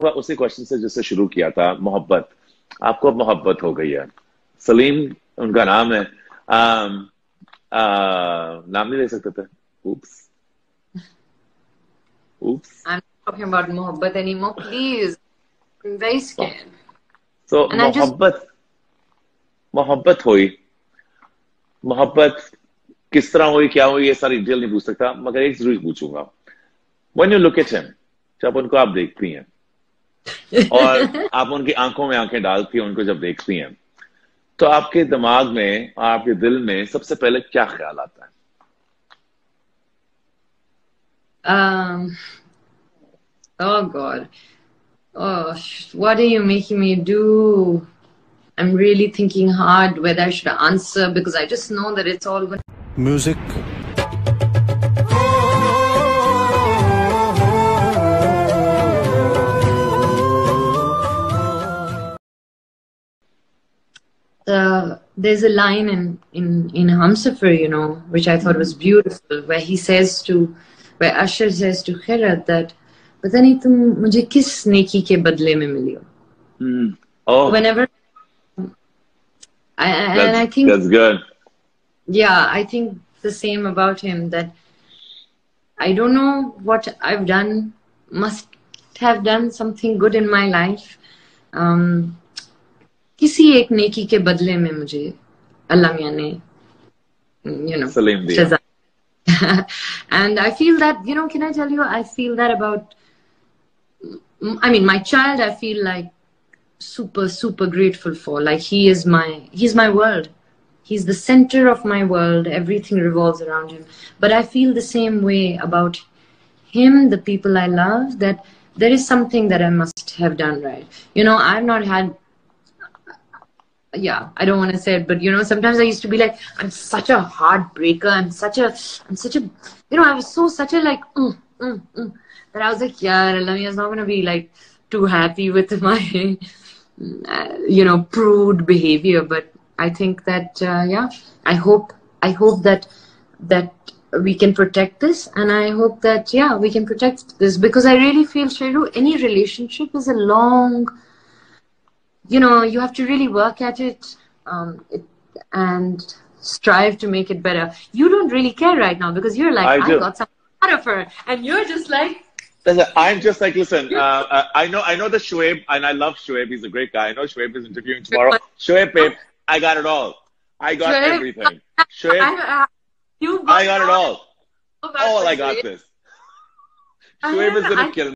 वह उसी क्वेश्चन से जिससे शुरू किया था, मोहब्बत। आपको अब मोहब्बत हो गई है। सलीम उनका नाम है। आम, नाम नहीं ले सकते थे। Oops. Oops. I'm not talking about mohabbat anymore, please. I'm very scared. So And I just मोहब्बत मोहब्बत हुई। मोहब्बत किस तरह हुई, क्या हुई, ये सारी डिटेल नहीं पूछ सकता, मगर एक जरूर पूछूंगा। When you look at him, जब उनको आप देखती हैं और आप उनकी आंखों में आंखें डालती हैं, उनको जब देखती हैं, तो आपके दिमाग में, आपके दिल में सबसे पहले क्या ख्याल आता है? oh God. Oh, what are you making me do? I'm really thinking hard whether I should answer because I just know that it's all going Music. there's a line in Hamsafar, you know, which I thought was beautiful, where he says to, where Usher says to Khairat that, पता नहीं तुम मुझे किस नेकी के बदले में मिली हो. Oh, Whenever, and I think that's good. Yeah, I think the same about him, that I don't know what I've done, must have done something good in my life. किसी एक नेकी के बदले में मुझे अल्लाह मियां ने, you know, सलीम दिया. सजा. And I feel that, you know, can I tell you, I feel that about, I mean, my child, I feel like super grateful for. Like he's my world. He's the center of my world. Everything revolves around him. But I feel the same way about him, the people I love, that there is something that I must have done right. You know, I've not had, yeah, I don't want to say it, but you know, sometimes I used to be like, I'm such a heartbreaker. I'm such a, you know, I was such a like, that I was like, yeah, Lamia is not going to be like too happy with my, you know, prude behavior. But I think that, yeah, I hope that we can protect this, and I hope that, yeah, we can protect this, because I really feel, Shreru, any relationship is a long, you know, you have to really work at it, and strive to make it better. You don't really care right now because you're like, I got something out of her, and you're just like, I'm just like, listen, I know the Shoaib, and I love Shoaib. He's a great guy. I know Shoaib is interviewing tomorrow. Shoaib, babe, I got it all. I got everything. Shoaib, I got it all. Oh, I got this. Shoaib is going to kill me.